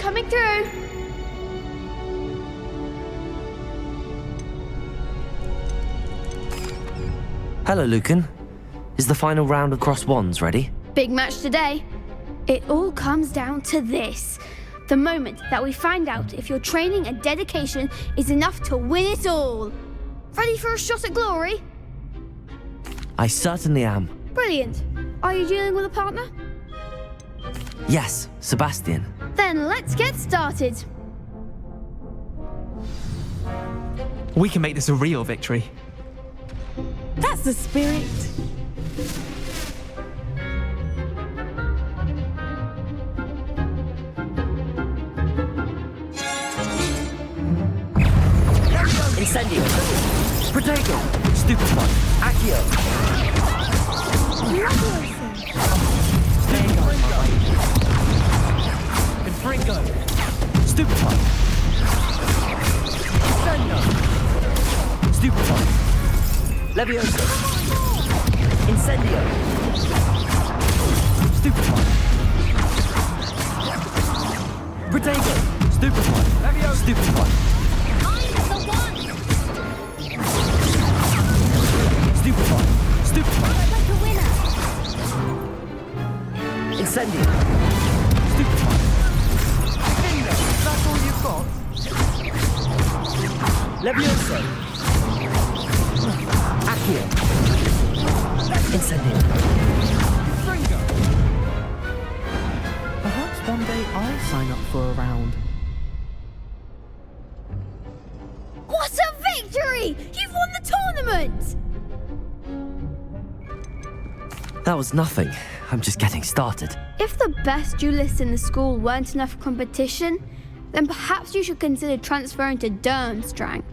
coming through. Hello, Lucan. Is the final round of cross wands ready? Big match today. It all comes down to this. The moment that we find out if your training and dedication is enough to win it all. Ready for a shot at glory? I certainly am. Brilliant. Are you dealing with a partner? Yes, Sebastian. Then let's get started. We can make this a real victory. That's the spirit. Incendio. Protego. Stupefy. Accio. Confringo. Stupefy. Incendio. Stupefy. Levioso. Incendio. Stupefy. Protego. Stupefy. Levioso. Stupefy. Stupefy. Stupefy. Like a winner. Incendio. Stupefy. Bingo! That's all you've got? Levioso. Accio. Incendio. Fringo! Perhaps one day I'll sign up for a round. What a victory! You've won the tournament! That was nothing. I'm just getting started. If the best duelists in the school weren't enough competition, then perhaps you should consider transferring to Durmstrang.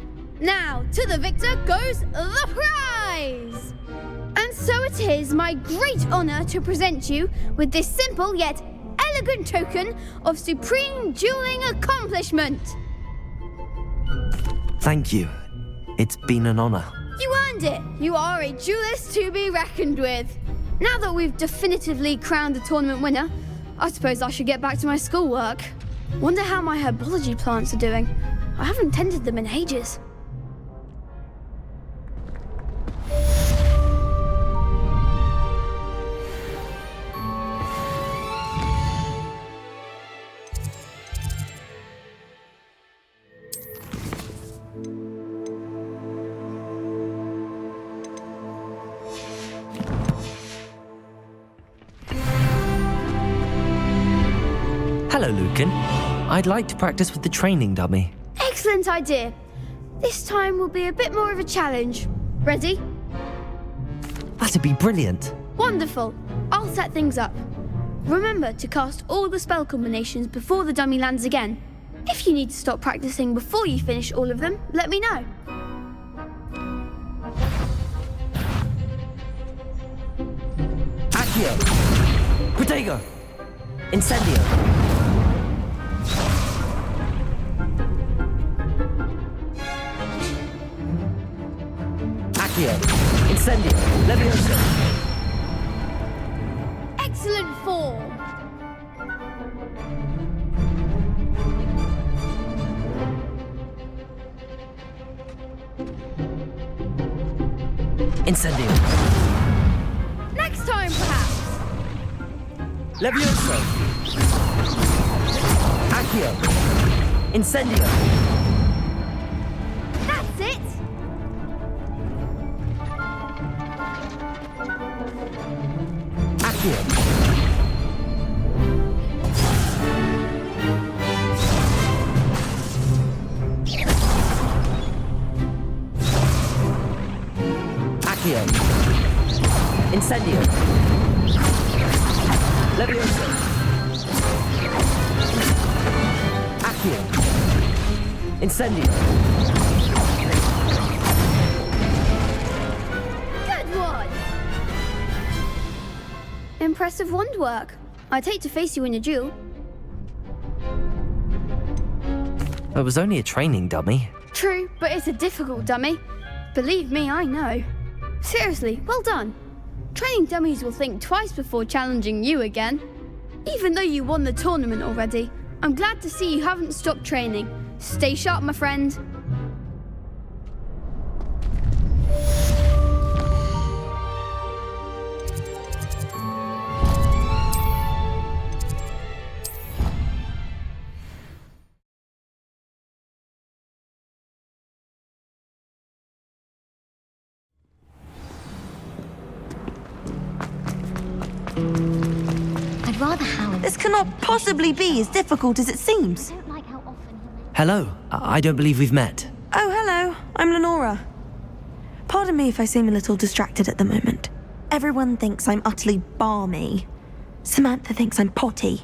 Now, to the victor goes the prize! And so it is my great honour to present you with this simple yet elegant token of supreme dueling accomplishment. Thank you. It's been an honor. You earned it! You are a duelist to be reckoned with. Now that we've definitively crowned the tournament winner, I suppose I should get back to my schoolwork. Wonder how my herbology plants are doing. I haven't tended them in ages. Hello, Lucan. I'd like to practice with the training dummy. Excellent idea. This time will be a bit more of a challenge. Ready? That'd be brilliant. Wonderful. I'll set things up. Remember to cast all the spell combinations before the dummy lands again. If you need to stop practicing before you finish all of them, let me know. Accio. Protego. Incendio. Accio. Incendio. Levioso. Excellent form. Incendio. Next time, perhaps. Levioso. Accio. Incendio. That's it. Accio. Accio. Incendio. Levioso. Accio. Incendio. Good one. Impressive wand work. I'd hate to face you in a duel. It was only a training dummy. True, but it's a difficult dummy. Believe me, I know. Seriously, well done. Training dummies will think twice before challenging you again. Even though you won the tournament already, I'm glad to see you haven't stopped training. Stay sharp, my friend. I'd rather Howard. This cannot possibly be as difficult as it seems. I don't like how often he Hello, I don't believe we've met. Oh, hello. I'm Nora. Pardon me if I seem a little distracted at the moment. Everyone thinks I'm utterly balmy. Samantha thinks I'm potty.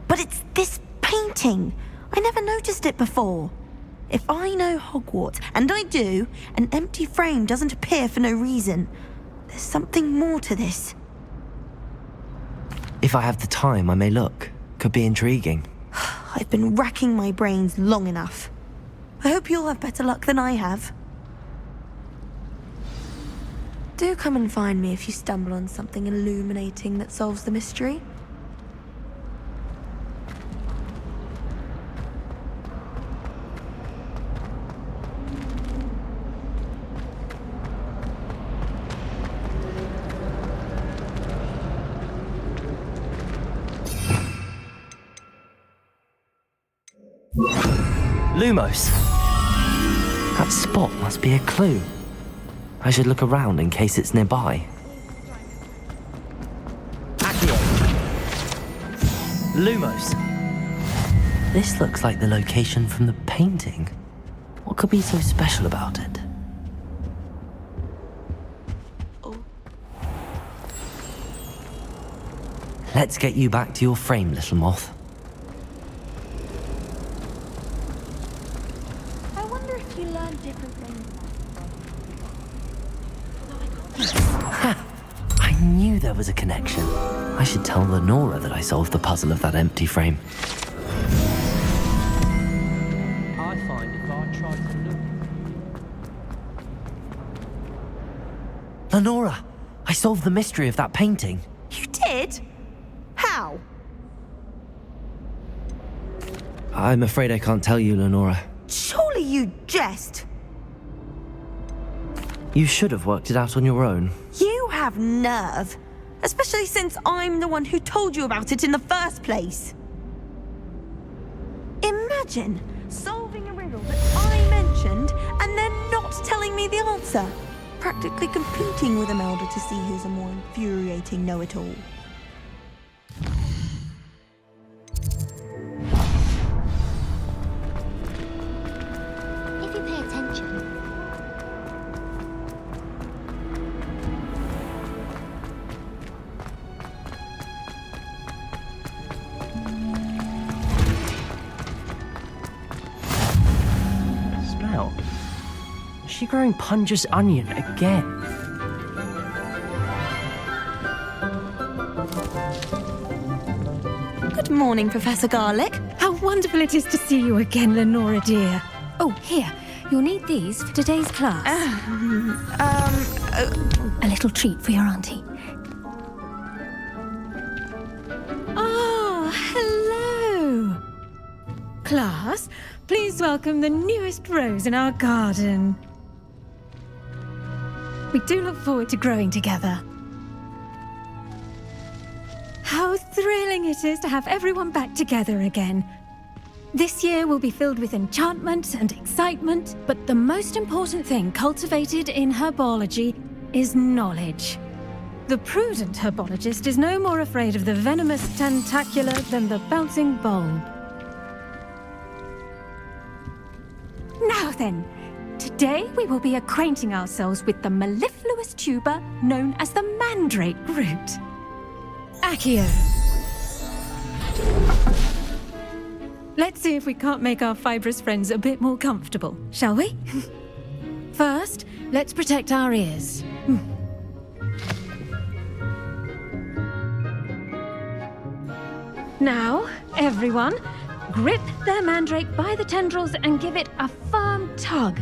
But it's this painting. I never noticed it before. If I know Hogwarts, and I do, an empty frame doesn't appear for no reason. There's something more to this. If I have the time, I may look. Could be intriguing. I've been racking my brains long enough. I hope you'll have better luck than I have. Do come and find me if you stumble on something illuminating that solves the mystery. Lumos! That spot must be a clue. I should look around in case it's nearby. Accio! Lumos! This looks like the location from the painting. What could be so special about it? Let's get you back to your frame, little moth. I wonder if you learn different things. I knew there was a connection. I should tell Nora that I solved the puzzle of that empty frame. I find if I try to look... Nora, I solved the mystery of that painting. You did? How? I'm afraid I can't tell you, Lenora. Surely you jest. You should have worked it out on your own. You have nerve. Especially since I'm the one who told you about it in the first place. Imagine solving a riddle that I mentioned and then not telling me the answer. Practically competing with Imelda to see who's a more infuriating know-it-all. If you pay attention. Smell. Is she growing Punja's onion again? Good morning, Professor Garlic. How wonderful it is to see you again, Lenora dear. Oh, here. You'll need these for today's class. A little treat for your auntie. Oh, hello. Class, please welcome the newest rose in our garden. We do look forward to growing together. How thrilling it is to have everyone back together again. This year will be filled with enchantment and excitement, but the most important thing cultivated in herbology is knowledge. The prudent herbologist is no more afraid of the venomous tentacula than the bouncing bulb. Now then, today we will be acquainting ourselves with the mellifluous tuber known as the mandrake root. Accio. Let's see if we can't make our fibrous friends a bit more comfortable, shall we? First, let's protect our ears. Now, everyone, grip their mandrake by the tendrils and give it a firm tug.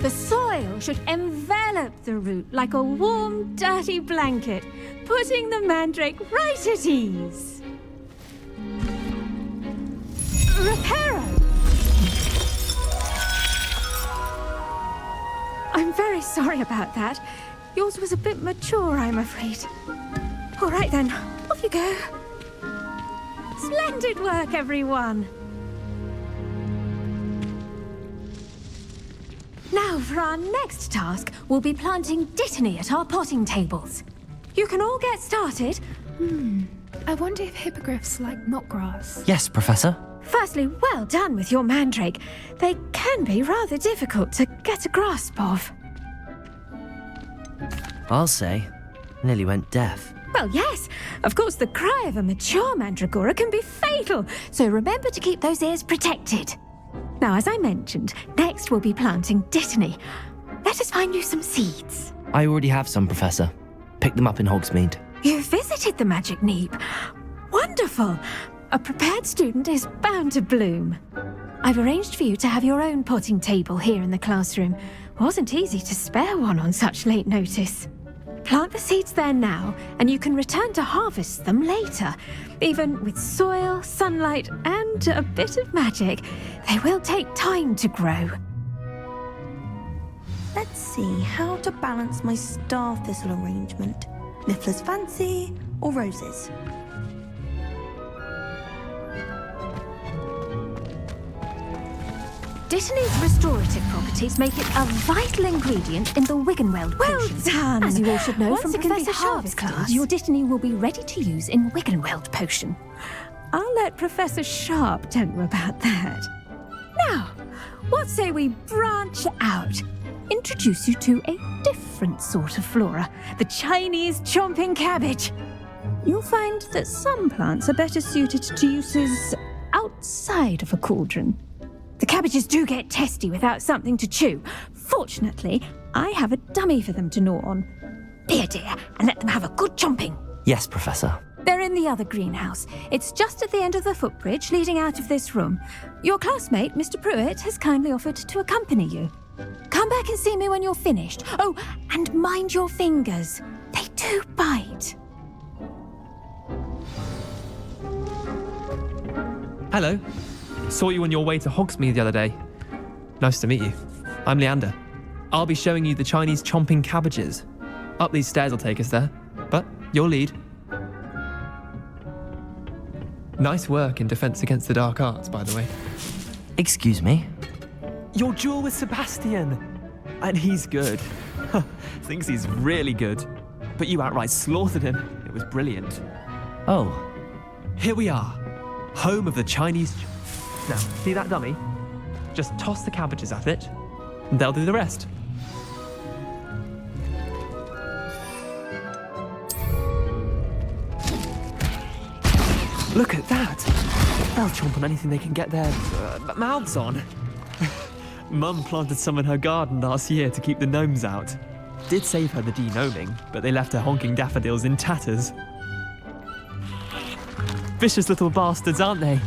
The soil should envelop the root like a warm, dirty blanket, putting the mandrake right at ease. Reparo! I'm very sorry about that. Yours was a bit mature, I'm afraid. All right then, off you go. Splendid work, everyone. Now for our next task, we'll be planting dittany at our potting tables. You can all get started. I wonder if hippogriffs like knotgrass. Yes, Professor. Firstly, well done with your mandrake. They can be rather difficult to get a grasp of. I'll say. Nearly went deaf. Well, yes. Of course, the cry of a mature mandragora can be fatal, so remember to keep those ears protected. Now, as I mentioned, next we'll be planting dittany. Let us find you some seeds. I already have some, Professor. Picked them up in Hogsfield. You visited the Magic Neep. Wonderful. A prepared student is bound to bloom. I've arranged for you to have your own potting table here in the classroom. Wasn't easy to spare one on such late notice. Plant the seeds there now, and you can return to harvest them later. Even with soil, sunlight, and a bit of magic, they will take time to grow. Let's see how to balance my star thistle arrangement. Niffler's fancy or roses? Dittany's restorative properties make it a vital ingredient in the Wiggenweld potion. Well done! As you all should know from Professor Sharp's class, your dittany will be ready to use in Wiggenweld potion. I'll let Professor Sharp tell you about that. Now, what say we branch out? Introduce you to a different sort of flora, the Chinese chomping cabbage. You'll find that some plants are better suited to uses outside of a cauldron. The cabbages do get testy without something to chew. Fortunately, I have a dummy for them to gnaw on. Be a dear and let them have a good chomping. Yes, Professor. They're in the other greenhouse. It's just at the end of the footbridge leading out of this room. Your classmate, Mr. Pruitt, has kindly offered to accompany you. Come back and see me when you're finished. Oh, and mind your fingers. They do bite. Hello. Saw you on your way to Hogsmeade the other day. Nice to meet you. I'm Leander. I'll be showing you the Chinese chomping cabbages. Up these stairs will take us there, but you'll lead. Nice work in Defense Against the Dark Arts, by the way. Excuse me? Your duel with Sebastian! And he's good. Thinks he's really good. But you outright slaughtered him. It was brilliant. Oh. Here we are. Home of the Chinese... Now, see that dummy? Just toss the cabbages at it, and they'll do the rest. Look at that! They'll chomp on anything they can get their mouths on. Mum planted some in her garden last year to keep the gnomes out. Did save her the de-gnoming, but they left her honking daffodils in tatters. Vicious little bastards, aren't they?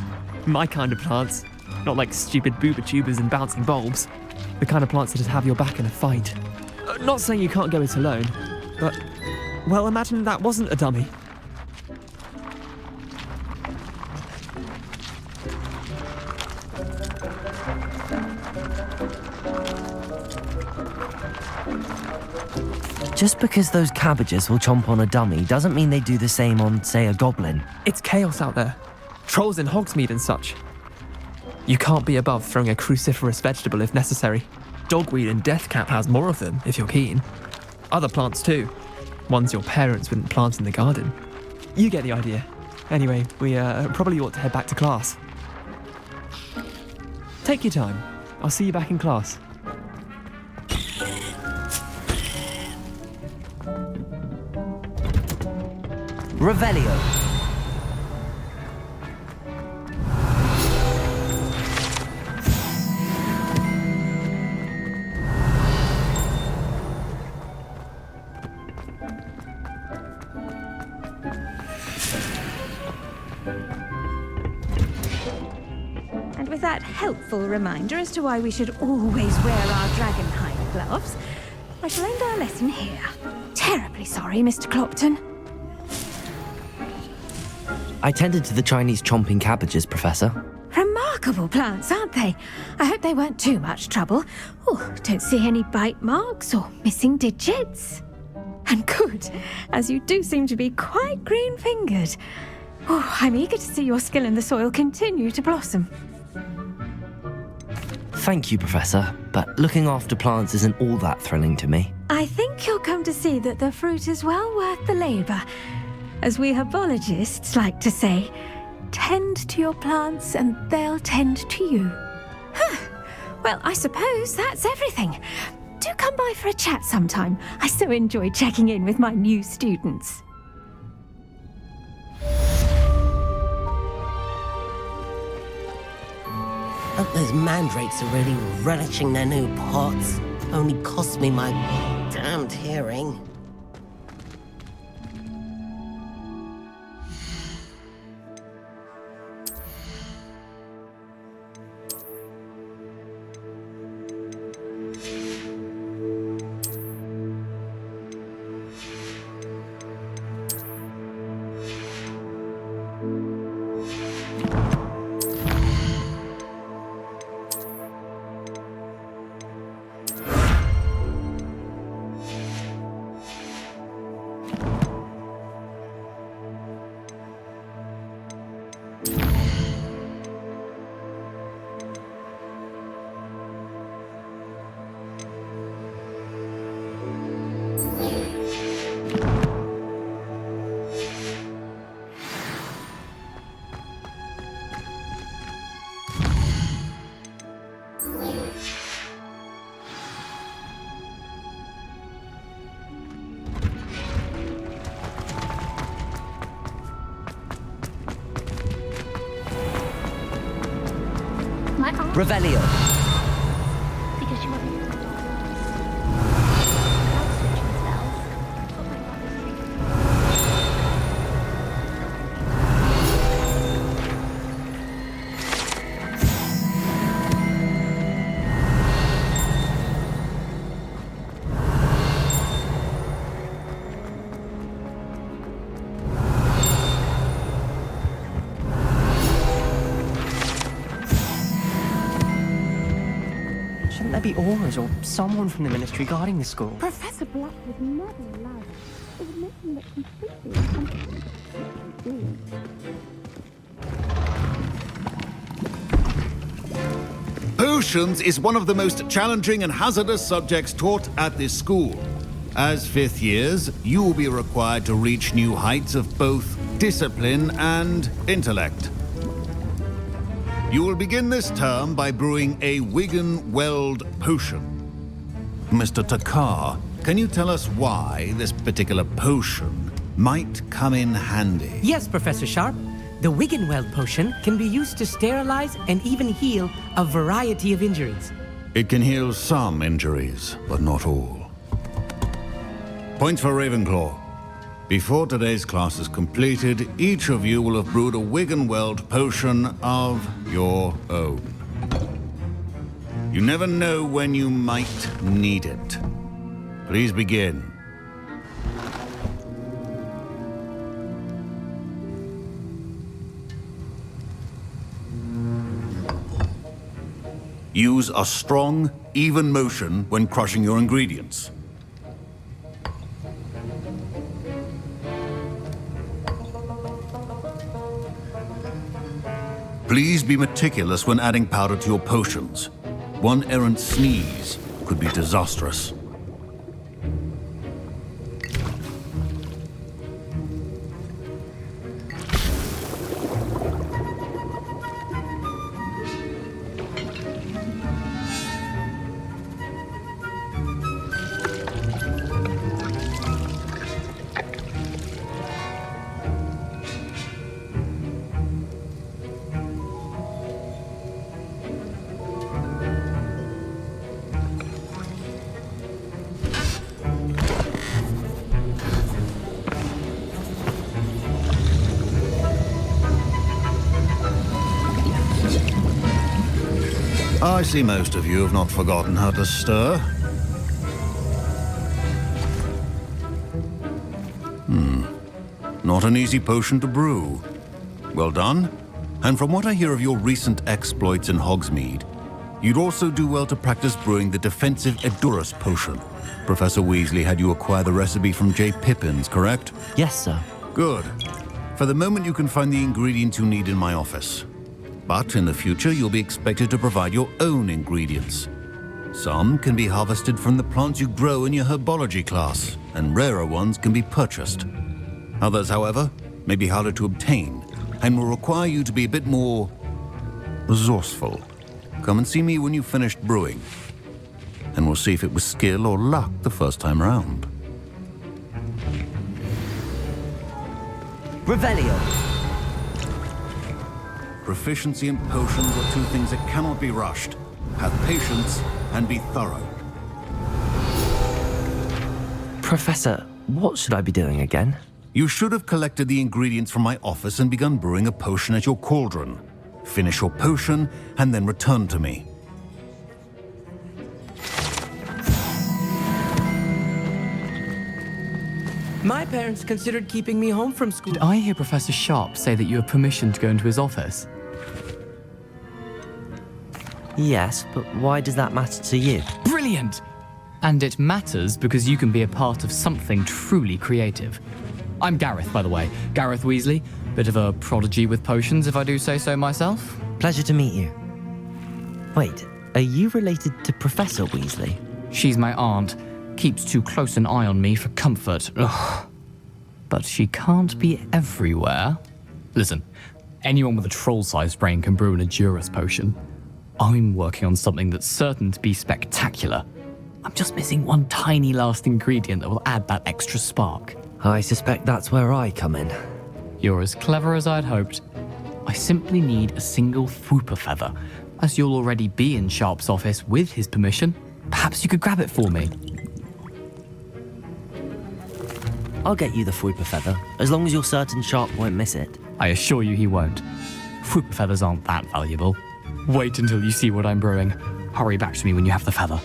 My kind of plants. Not like stupid booba tubers and bouncing bulbs. The kind of plants that just have your back in a fight. Not saying you can't go it alone, but... Well, imagine that wasn't a dummy. Just because those cabbages will chomp on a dummy doesn't mean they do the same on, say, a goblin. It's chaos out there. Trolls in Hogsmeade and such. You can't be above throwing a cruciferous vegetable if necessary. Dogweed and deathcap has more of them, if you're keen. Other plants too. Ones your parents wouldn't plant in the garden. You get the idea. Anyway, we probably ought to head back to class. Take your time. I'll see you back in class. Revelio. And with that helpful reminder as to why we should always wear our dragonhide gloves, I shall end our lesson here. Terribly sorry, Mr. Clopton. I tended to the Chinese chomping cabbages, Professor. Remarkable plants, aren't they? I hope they weren't too much trouble. Oh, don't see any bite marks or missing digits. And good, as you do seem to be quite green-fingered. Oh, I'm eager to see your skill in the soil continue to blossom. Thank you, Professor, but looking after plants isn't all that thrilling to me. I think you'll come to see that the fruit is well worth the labour. As we herbologists like to say, tend to your plants and they'll tend to you. Huh. Well, I suppose that's everything. Do come by for a chat sometime. I so enjoy checking in with my new students. Hope those mandrakes are really relishing their new pots. Only cost me my damned hearing. Revelio. Because you want me to stop. Switching spells. But my Shouldn't there be aurors or someone from the ministry guarding the school? Professor Black would never allow that. It would make him look completely incompetent. Potions is one of the most challenging and hazardous subjects taught at this school. As fifth years, you will be required to reach new heights of both discipline and intellect. You will begin this term by brewing a Wigan-Weld potion. Mr. Takar, can you tell us why this particular potion might come in handy? Yes, Professor Sharp. The Wigan-Weld potion can be used to sterilize and even heal a variety of injuries. It can heal some injuries, but not all. Point for Ravenclaw. Before today's class is completed, each of you will have brewed a Wigan-Weld potion of your own. You never know when you might need it. Please begin. Use a strong, even motion when crushing your ingredients. Please be meticulous when adding powder to your potions. One errant sneeze could be disastrous. I see most of you have not forgotten how to stir. Not an easy potion to brew. Well done. And from what I hear of your recent exploits in Hogsmeade, you'd also do well to practice brewing the defensive Edurus potion. Professor Weasley had you acquire the recipe from J. Pippin's, correct? Yes, sir. Good. For the moment, you can find the ingredients you need in my office. But in the future, you'll be expected to provide your own ingredients. Some can be harvested from the plants you grow in your Herbology class, and rarer ones can be purchased. Others, however, may be harder to obtain, and will require you to be a bit more resourceful. Come and see me when you've finished brewing, and we'll see if it was skill or luck the first time around. Revelio. Proficiency in potions are two things that cannot be rushed. Have patience and be thorough. Professor, what should I be doing again? You should have collected the ingredients from my office and begun brewing a potion at your cauldron. Finish your potion and then return to me. My parents considered keeping me home from school. Did I hear Professor Sharp say that you have permission to go into his office? Yes, but why does that matter to you? Brilliant! And it matters because you can be a part of something truly creative. I'm Gareth, by the way. Gareth Weasley. Bit of a prodigy with potions, if I do say so myself. Pleasure to meet you. Wait, are you related to Professor Weasley? She's my aunt. Keeps too close an eye on me for comfort. Ugh. But she can't be everywhere. Listen, anyone with a troll-sized brain can brew an Edurus potion. I'm working on something that's certain to be spectacular. I'm just missing one tiny last ingredient that will add that extra spark. I suspect that's where I come in. You're as clever as I'd hoped. I simply need a single Fwooper feather. As you'll already be in Sharp's office with his permission, perhaps you could grab it for me. I'll get you the Fwooper feather, as long as you're certain Sharp won't miss it. I assure you he won't. Fwooper feathers aren't that valuable. Wait until you see what I'm brewing. Hurry back to me when you have the feather.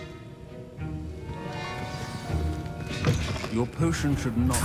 Your potion should not...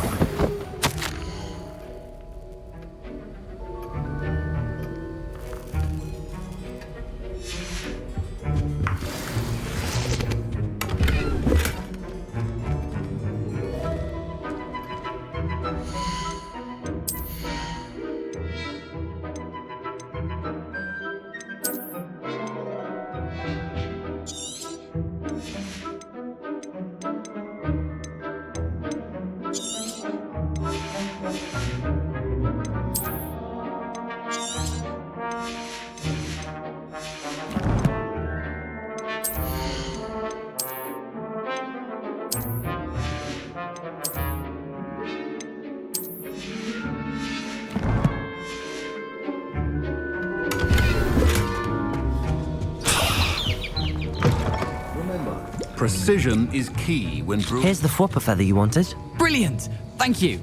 Precision is key when brewing. Here's the Fwooper feather you wanted. Brilliant! Thank you!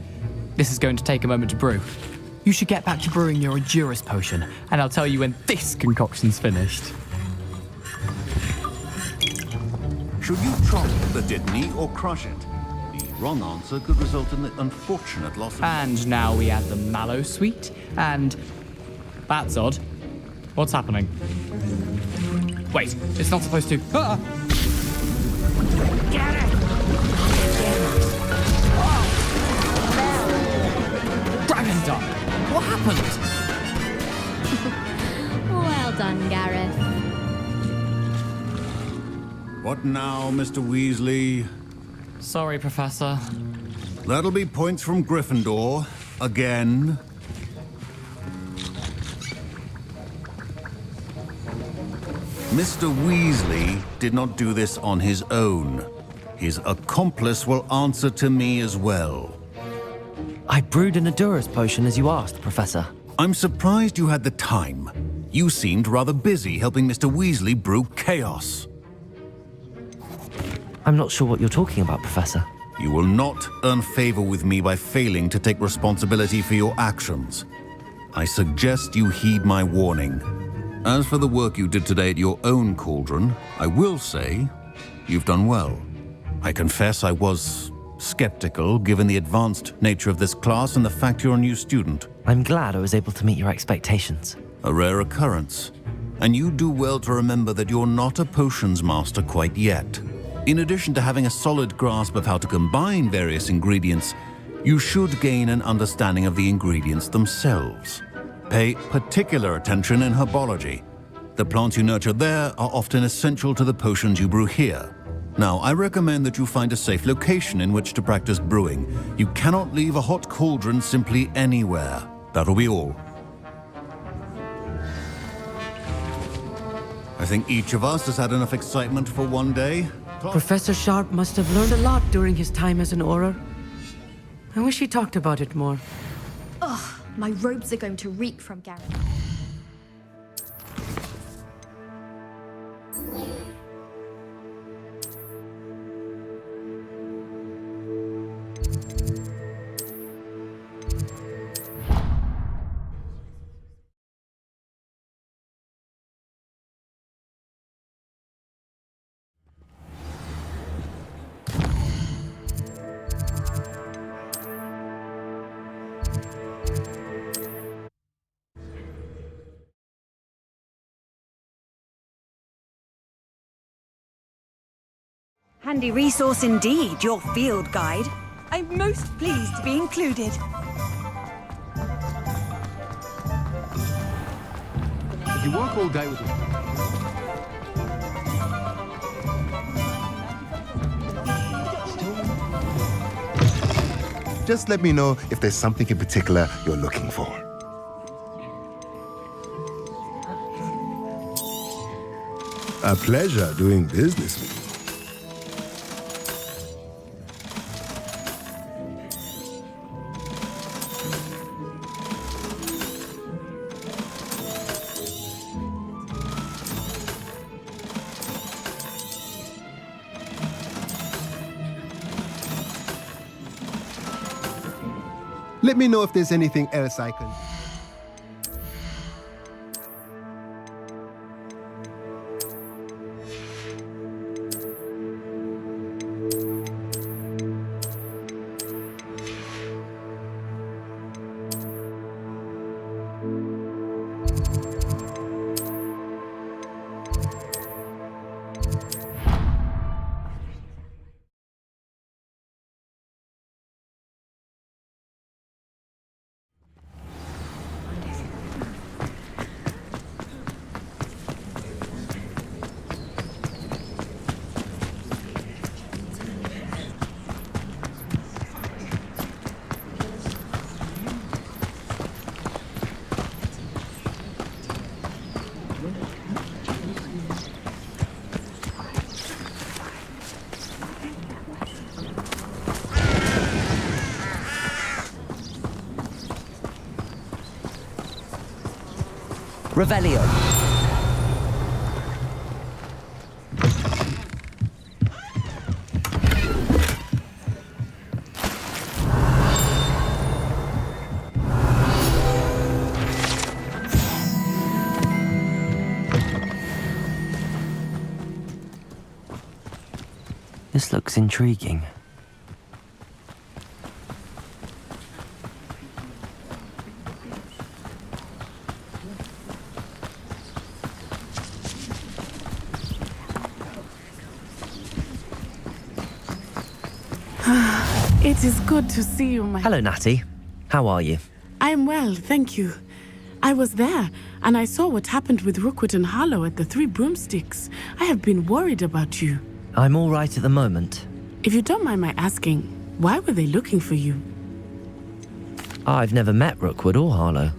This is going to take a moment to brew. You should get back to brewing your Edurus potion, and I'll tell you when this concoction's finished. Should you chop the Dittany or crush it? The wrong answer could result in the unfortunate loss of... And now we add the mallow sweet, and... That's odd. What's happening? Wait, it's not supposed to... Ah! Get it! Dragon Duck! What happened? Well done, Gareth. What now, Mr. Weasley? Sorry, Professor. That'll be points from Gryffindor. Again. Mr. Weasley did not do this on his own. His accomplice will answer to me as well. I brewed an Edurus potion as you asked, Professor. I'm surprised you had the time. You seemed rather busy helping Mr. Weasley brew chaos. I'm not sure what you're talking about, Professor. You will not earn favor with me by failing to take responsibility for your actions. I suggest you heed my warning. As for the work you did today at your own cauldron, I will say you've done well. I confess I was skeptical given the advanced nature of this class and the fact you're a new student. I'm glad I was able to meet your expectations. A rare occurrence. And you do well to remember that you're not a potions master quite yet. In addition to having a solid grasp of how to combine various ingredients, you should gain an understanding of the ingredients themselves. Pay particular attention in herbology. The plants you nurture there are often essential to the potions you brew here. Now, I recommend that you find a safe location in which to practice brewing. You cannot leave a hot cauldron simply anywhere. That'll be all. I think each of us has had enough excitement for one day. Professor Sharp must have learned a lot during his time as an Auror. I wish he talked about it more. Ugh, my robes are going to reek from Gareth. Handy resource indeed, your field guide. I'm most pleased to be included. If you work all day with it. Just let me know if there's something in particular you're looking for. A pleasure doing business with you. Let me know if there's anything else I can... Revelio. This looks intriguing. It is good to see you, my... Hello, Natty. How are you? I'm well, thank you. I was there, and I saw what happened with Rookwood and Harlow at the Three Broomsticks. I have been worried about you. I'm all right at the moment. If you don't mind my asking, why were they looking for you? I've never met Rookwood or Harlow.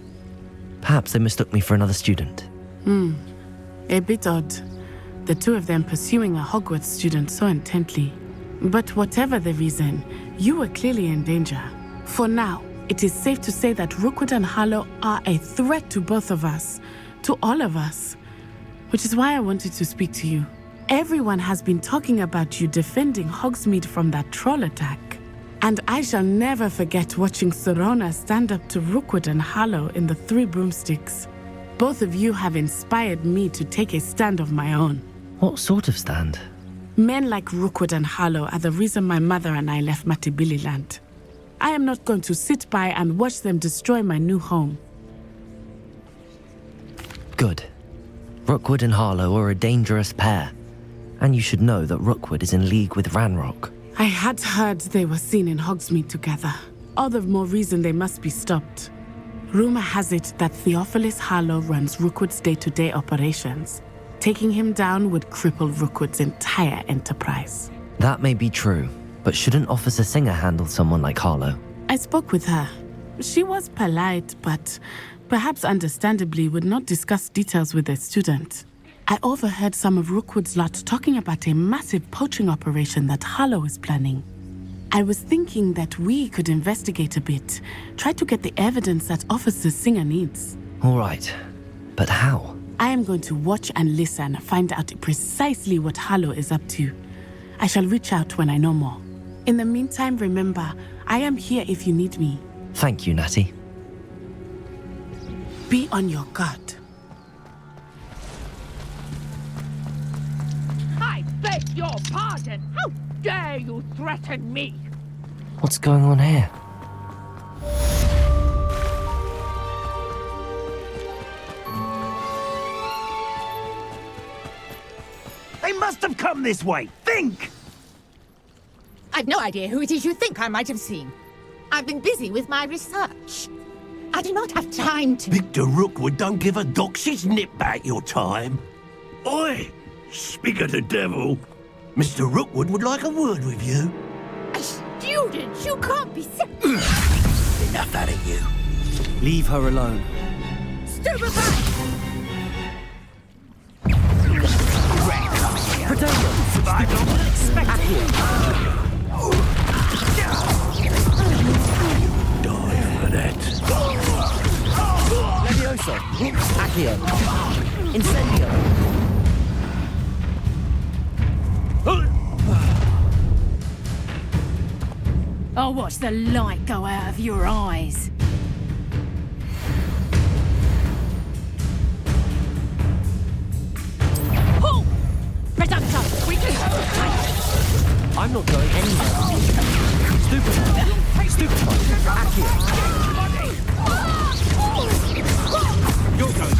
Perhaps they mistook me for another student. A bit odd. The two of them pursuing a Hogwarts student so intently. But whatever the reason, you were clearly in danger. For now, it is safe to say that Rookwood and Harlow are a threat to both of us, to all of us. Which is why I wanted to speak to you. Everyone has been talking about you defending Hogsmeade from that troll attack. And I shall never forget watching Sorona stand up to Rookwood and Harlow in the Three Broomsticks. Both of you have inspired me to take a stand of my own. What sort of stand? Men like Rookwood and Harlow are the reason my mother and I left Matibili land. I am not going to sit by and watch them destroy my new home. Good. Rookwood and Harlow are a dangerous pair. And you should know that Rookwood is in league with Ranrock. I had heard they were seen in Hogsmeade together. All the more reason they must be stopped. Rumor has it that Theophilus Harlow runs Rookwood's day-to-day operations. Taking him down would cripple Rookwood's entire enterprise. That may be true, but shouldn't Officer Singer handle someone like Harlow? I spoke with her. She was polite, but perhaps understandably would not discuss details with a student. I overheard some of Rookwood's lot talking about a massive poaching operation that Harlow is planning. I was thinking that we could investigate a bit, try to get the evidence that Officer Singer needs. All right, but how? I am going to watch and listen, find out precisely what Harlow is up to. I shall reach out when I know more. In the meantime, remember, I am here if you need me. Thank you, Natty. Be on your guard. I beg your pardon! How dare you threaten me? What's going on here? They must have come this way. Think! I've no idea who it is you think I might have seen. I've been busy with my research. I do not have time to... Victor Rookwood don't give a doxy's nip back your time. Oi! Speak of the devil. Mr. Rookwood would like a word with you. A student? You can't be sick. Enough out of you. Leave her alone. Stupid back! I don't expect it. Die for that. Levioso. Accio. Incendio. I'll watch the light go out of your eyes. Halt! Reductor, we can... I'm not going anywhere. Stupid. Stupid. Accio. You're going...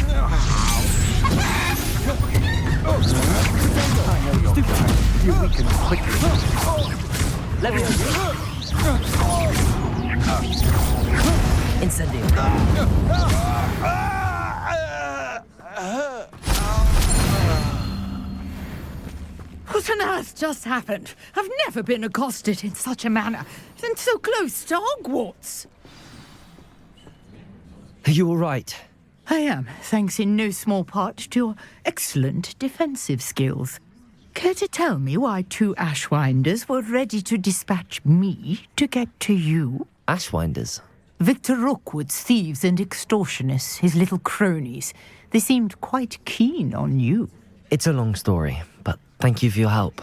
I know you're stupid. You weaken quickly. Levioso. Incendio. What on earth just happened? I've never been accosted in such a manner, and so close to Hogwarts. Are you all right? I am, thanks in no small part to your excellent defensive skills. Care to tell me why 2 Ashwinders were ready to dispatch me to get to you? Ashwinders? Victor Rookwood's thieves and extortionists, his little cronies. They seemed quite keen on you. It's a long story, but thank you for your help.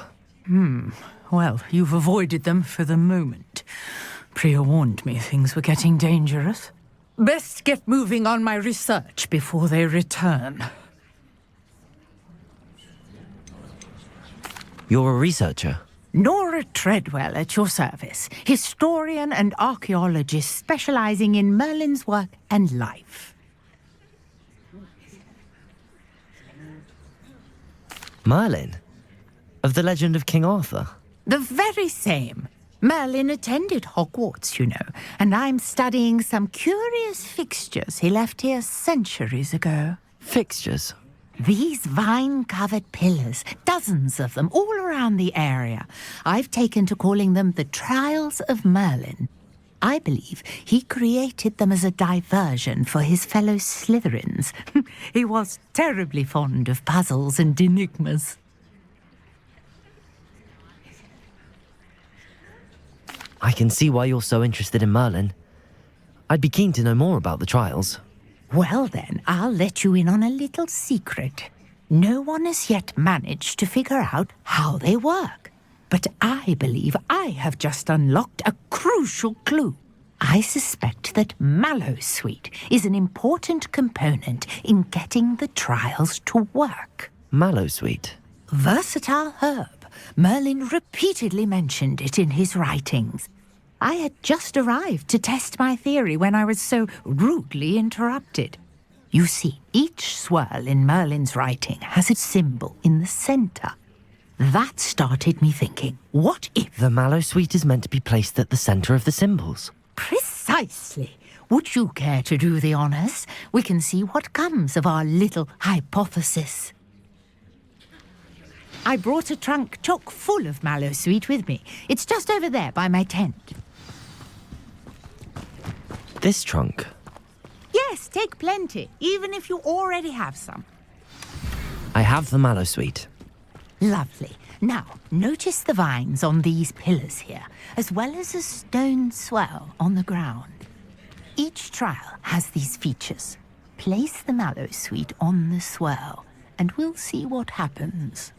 Well, you've avoided them for the moment. Priya warned me things were getting dangerous. Best get moving on my research before they return. You're a researcher? Nora Treadwell at your service, historian and archaeologist specializing in Merlin's work and life. Merlin? Of the legend of King Arthur? The very same. Merlin attended Hogwarts, you know, and I'm studying some curious fixtures he left here centuries ago. Fixtures? These vine-covered pillars, dozens of them, all around the area. I've taken to calling them the Trials of Merlin. I believe he created them as a diversion for his fellow Slytherins. He was terribly fond of puzzles and enigmas. I can see why you're so interested in Merlin. I'd be keen to know more about the trials. Well then, I'll let you in on a little secret. No one has yet managed to figure out how they work. But I believe I have just unlocked a crucial clue. I suspect that mallowsweet is an important component in getting the trials to work. Mallowsweet? Versatile herb. Merlin repeatedly mentioned it in his writings. I had just arrived to test my theory when I was so rudely interrupted. You see, each swirl in Merlin's writing has a symbol in the center. That started me thinking, what if... The mallowsweet is meant to be placed at the center of the symbols. Precisely. Would you care to do the honors? We can see what comes of our little hypothesis. I brought a trunk chock full of mallowsweet with me. It's just over there by my tent. This trunk? Yes, take plenty, even if you already have some. I have the mallowsweet. Lovely. Now, notice the vines on these pillars here, as well as a stone swell on the ground. Each trial has these features. Place the mallowsweet on the swell, and we'll see what happens.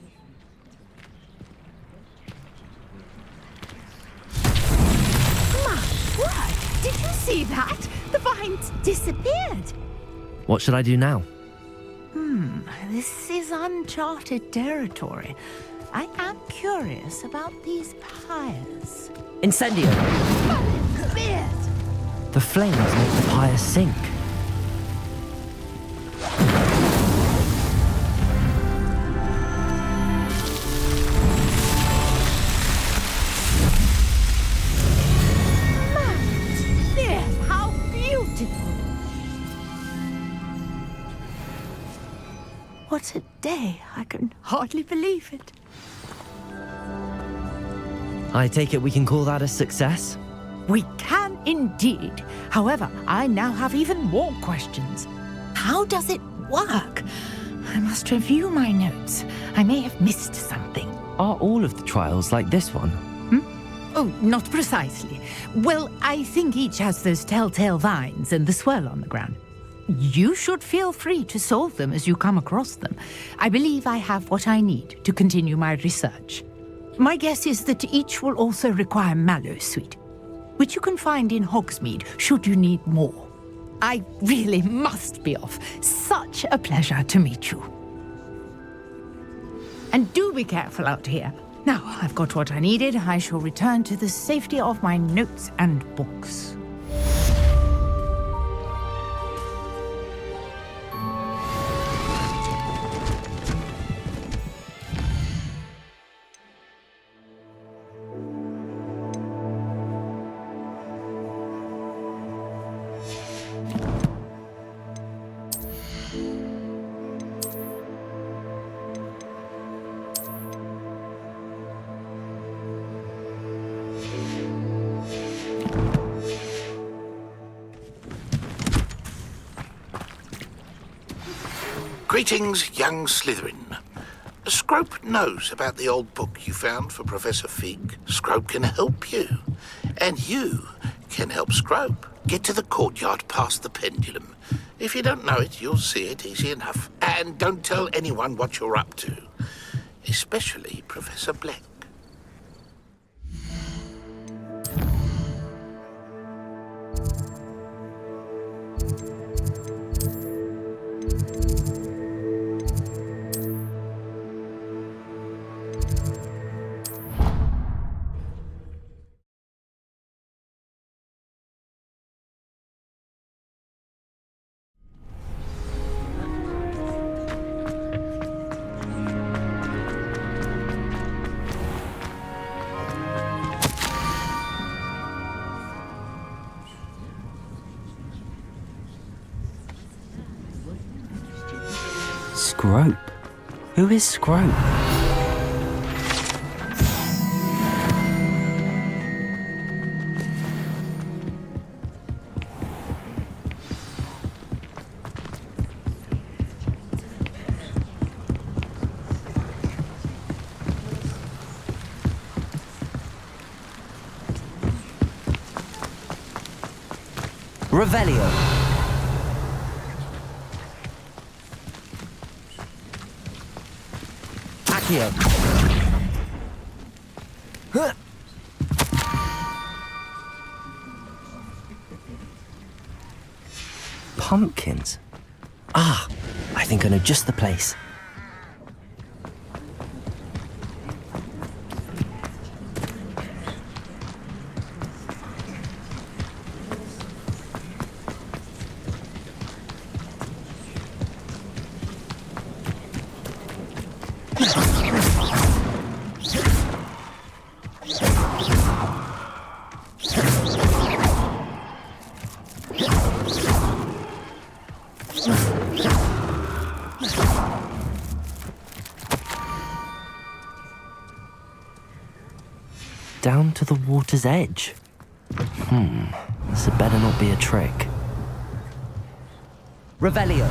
My word! Did you see that? The vines disappeared. What should I do now? This is uncharted territory. I am curious about these pyres. Incendio! Beard! The flames make the pyre sink. Beard, how beautiful! What a day! I can hardly believe it. I take it we can call that a success? We can indeed. However, I now have even more questions. How does it work? I must review my notes. I may have missed something. Are all of the trials like this one? Oh, not precisely. Well, I think each has those telltale vines and the swirl on the ground. You should feel free to solve them as you come across them. I believe I have what I need to continue my research. My guess is that each will also require mallowsweet, which you can find in Hogsmeade should you need more. I really must be off. Such a pleasure to meet you. And do be careful out here. Now I've got what I needed, I shall return to the safety of my notes and books. Greetings, young Slytherin. Scrope knows about the old book you found for Professor Fig. Scrope can help you. And you can help Scrope. Get to the courtyard past the pendulum. If you don't know it, you'll see it easy enough. And don't tell anyone what you're up to. Especially Professor Black. Scrope? Who is Scrope? Revelio. Accio. pumpkins. Ah, I think I know just the place. Down to the water's edge. This had better not be a trick. Revelio.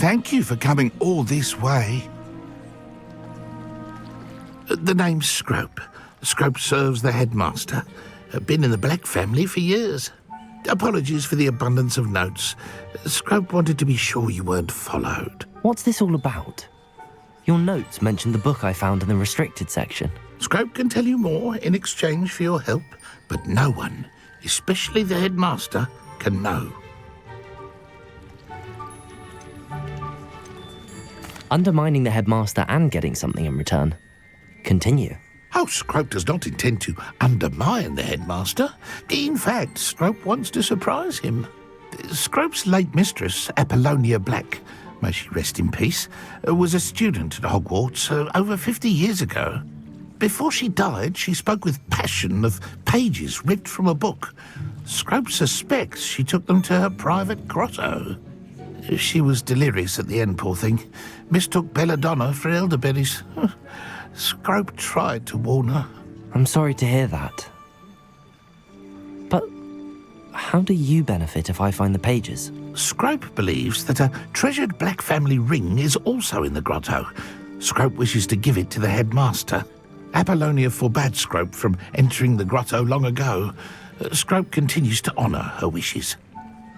Thank you for coming all this way. The name's Scrope. Scrope serves the headmaster. Been in the Black family for years. Apologies for the abundance of notes. Scrope wanted to be sure you weren't followed. What's this all about? Your notes mentioned the book I found in the restricted section. Scrope can tell you more in exchange for your help, but no one, especially the headmaster, can know. Undermining the headmaster and getting something in return. Continue. Oh, Scrope does not intend to undermine the headmaster. In fact, Scrope wants to surprise him. Scrope's late mistress, Apollonia Black, may she rest in peace, was a student at Hogwarts over 50 years ago. Before she died, she spoke with passion of pages ripped from a book. Scrope suspects she took them to her private grotto. She was delirious at the end, poor thing. Mistook belladonna for elderberries. Scrope tried to warn her. I'm sorry to hear that. But how do you benefit if I find the pages? Scrope believes that a treasured Black family ring is also in the grotto. Scrope wishes to give it to the headmaster. Apollonia forbade Scrope from entering the grotto long ago. Scrope continues to honour her wishes.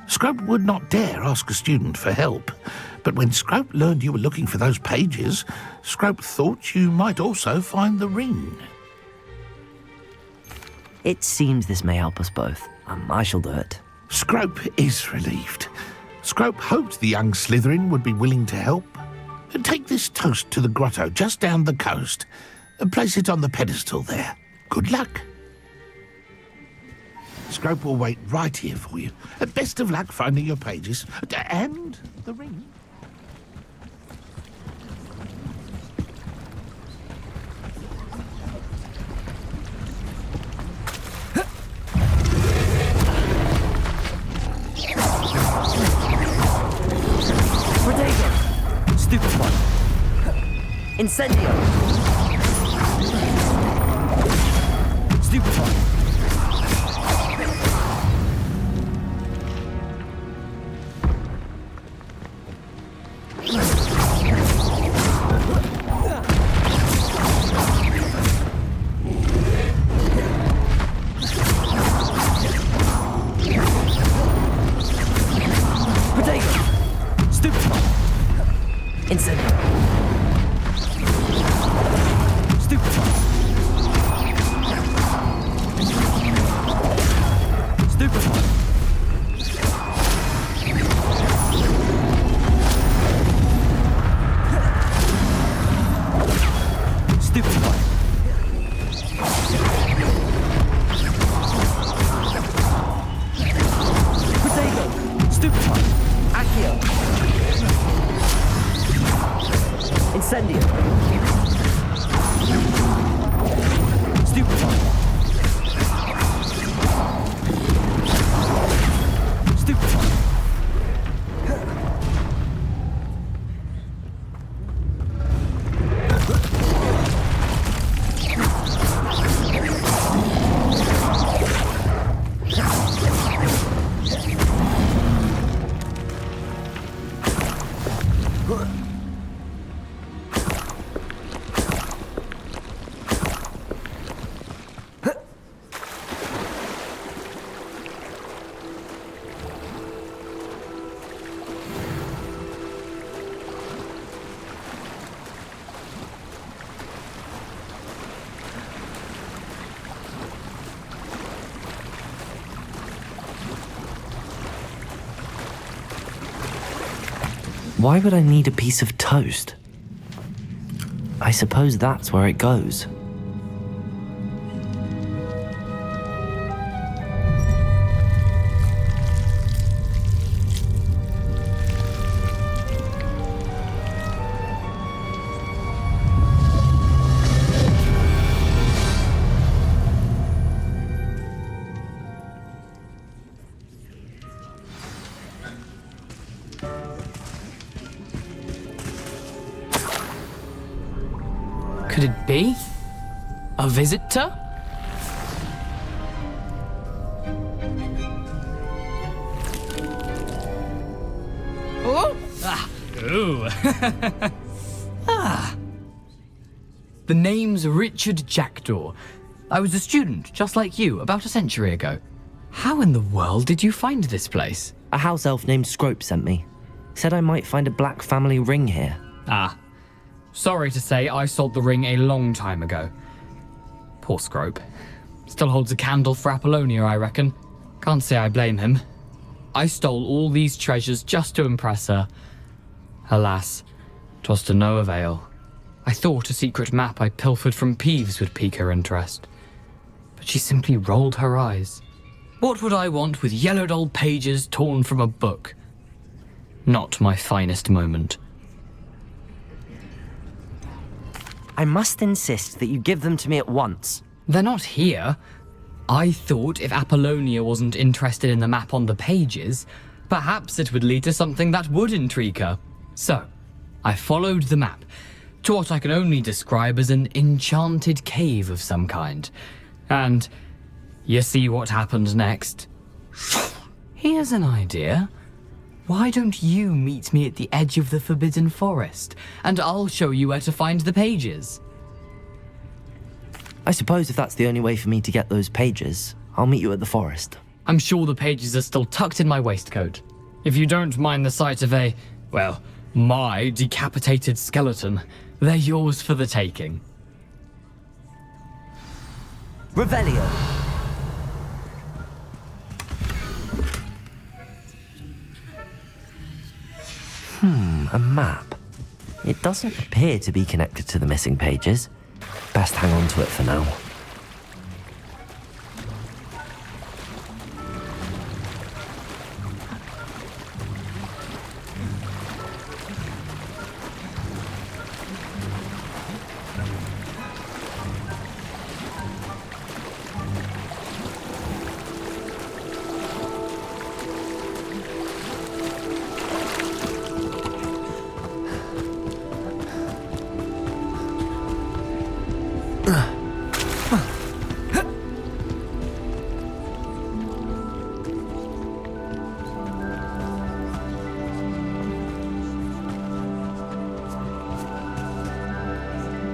Scrope would not dare ask a student for help, but when Scrope learned you were looking for those pages, Scrope thought you might also find the ring. It seems this may help us both. I shall do it. Scrope is relieved. Scrope hoped the young Slytherin would be willing to help. Take this toast to the grotto just down the coast and place it on the pedestal there. Good luck. Scrope will wait right here for you. Best of luck finding your pages. And the ring. Protego! Stupefy! Incendio! Stupefy! Stupefy. Stupefy. Why would I need a piece of toast? I suppose that's where it goes. Could it be? A visitor? Oh! Ah! Ooh! Ah! The name's Richard Jackdaw. I was a student, just like you, about a century ago. How in the world did you find this place? A house elf named Scrope sent me. Said I might find a black family ring here. Ah. Sorry to say, I sold the ring a long time ago. Poor Scrope. Still holds a candle for Apollonia, I reckon. Can't say I blame him. I stole all these treasures just to impress her. Alas, 'twas to no avail. I thought a secret map I pilfered from Peeves would pique her interest. But she simply rolled her eyes. What would I want with yellowed old pages torn from a book? Not my finest moment. I must insist that you give them to me at once. They're not here. I thought if Apollonia wasn't interested in the map on the pages, perhaps it would lead to something that would intrigue her. So, I followed the map to what I can only describe as an enchanted cave of some kind. And you see what happened next? Here's an idea. Why don't you meet me at the edge of the Forbidden Forest, and I'll show you where to find the pages? I suppose if that's the only way for me to get those pages, I'll meet you at the forest. I'm sure the pages are still tucked in my waistcoat. If you don't mind the sight of my decapitated skeleton, they're yours for the taking. Revelio! A map. It doesn't appear to be connected to the missing pages. Best hang on to it for now.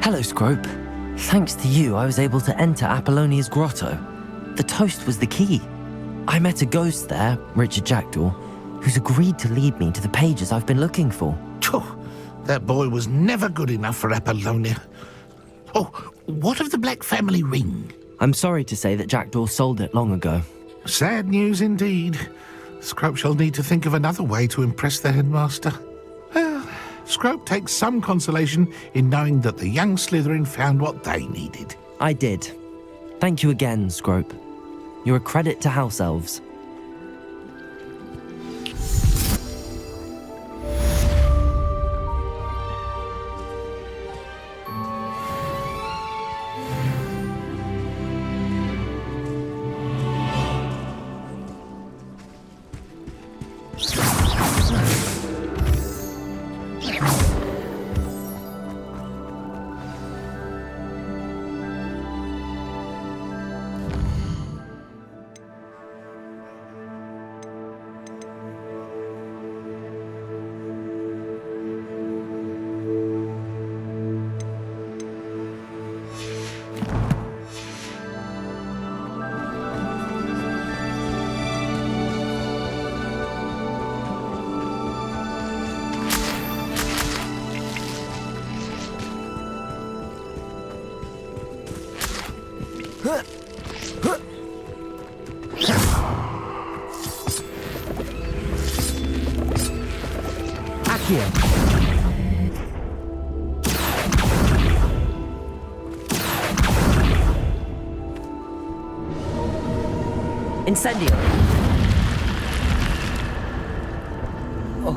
Hello, Scrope. Thanks to you, I was able to enter Apollonia's grotto. The toast was the key. I met a ghost there, Richard Jackdaw, who's agreed to lead me to the pages I've been looking for. That boy was never good enough for Apollonia. Oh, what of the Black family ring? I'm sorry to say that Jackdaw sold it long ago. Sad news indeed. Scrope shall need to think of another way to impress the headmaster. Well, Scrope takes some consolation in knowing that the young Slytherin found what they needed. I did. Thank you again, Scrope. You're a credit to house elves. Here. Incendio. Oh.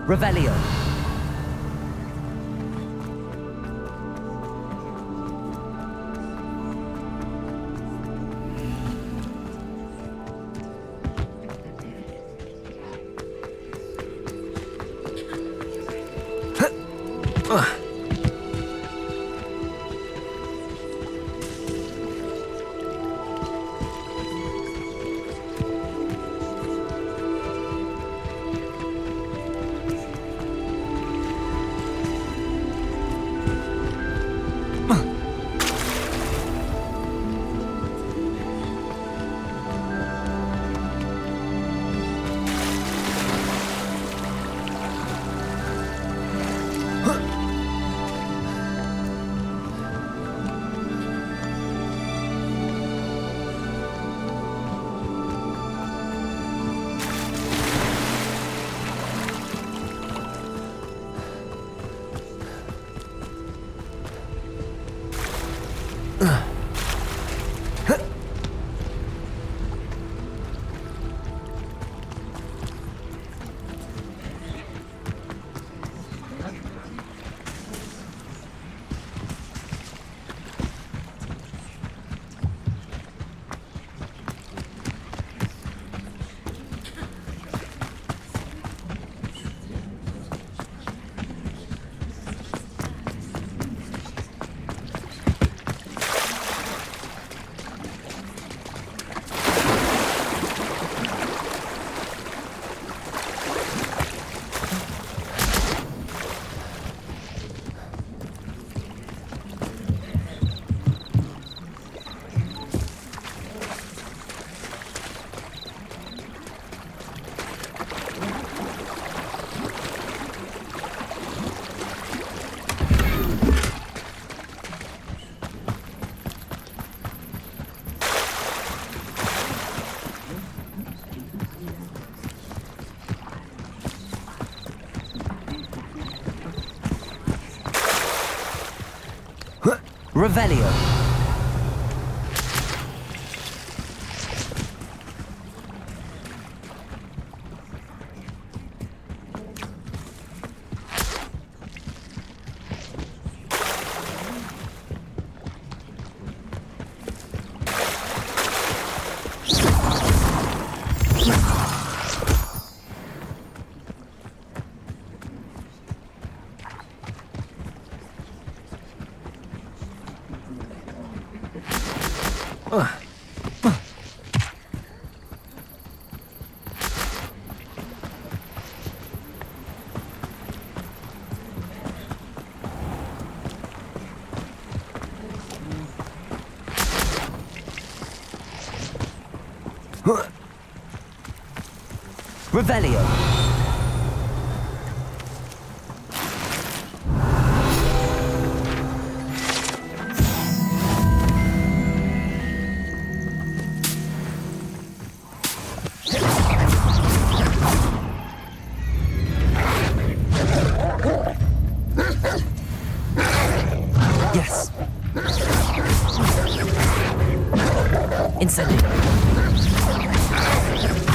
Revelio. Revelio. Revelio. Yes. Incendio.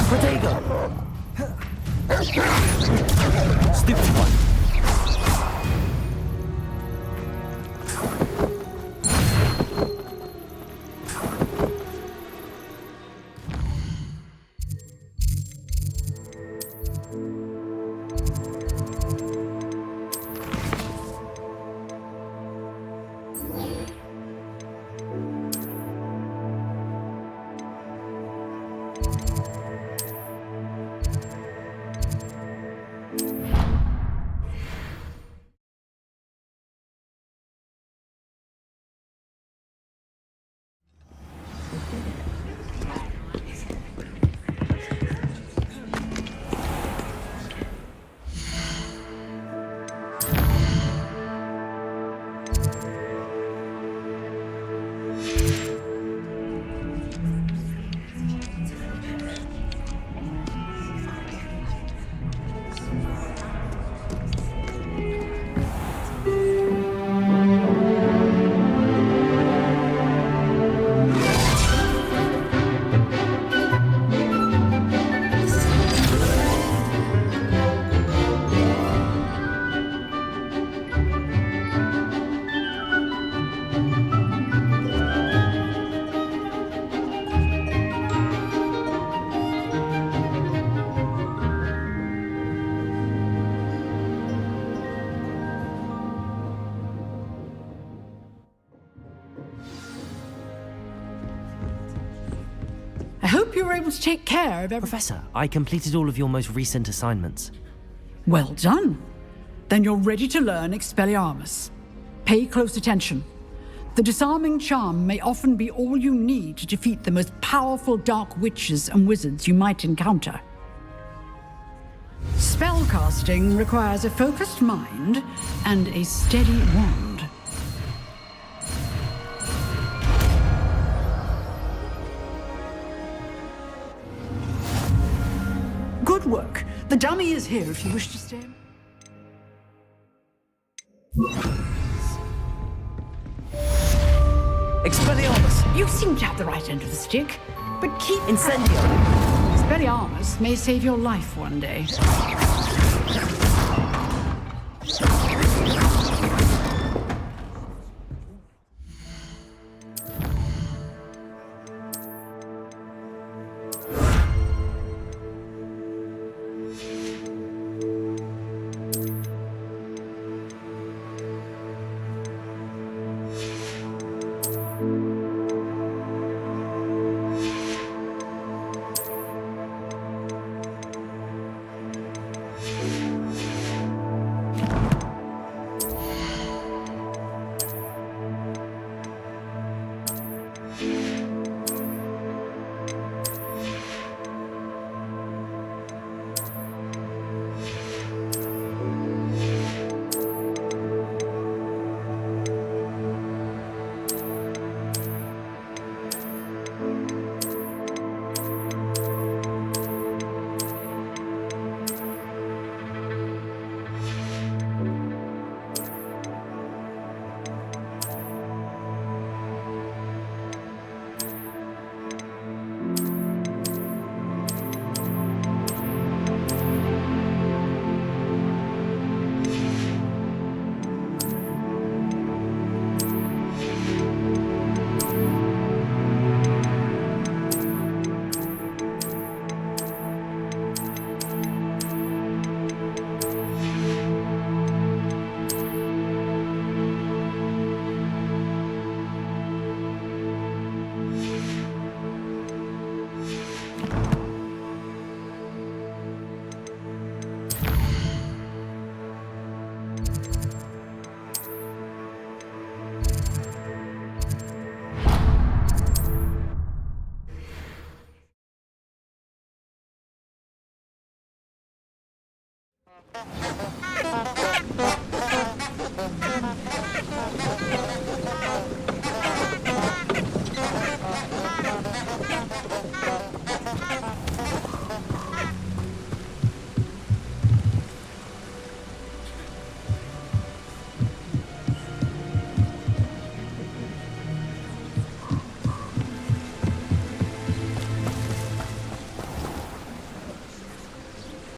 Protego. Stupid one. I hope you were able to take care of everything. Professor, I completed all of your most recent assignments. Well done. Then you're ready to learn Expelliarmus. Pay close attention. The disarming charm may often be all you need to defeat the most powerful dark witches and wizards you might encounter. Spellcasting requires a focused mind and a steady wand. Good work. The dummy is here if you wish to stay. Expelliarmus! You seem to have the right end of the stick, but keep... Incendio! Expelliarmus may save your life one day.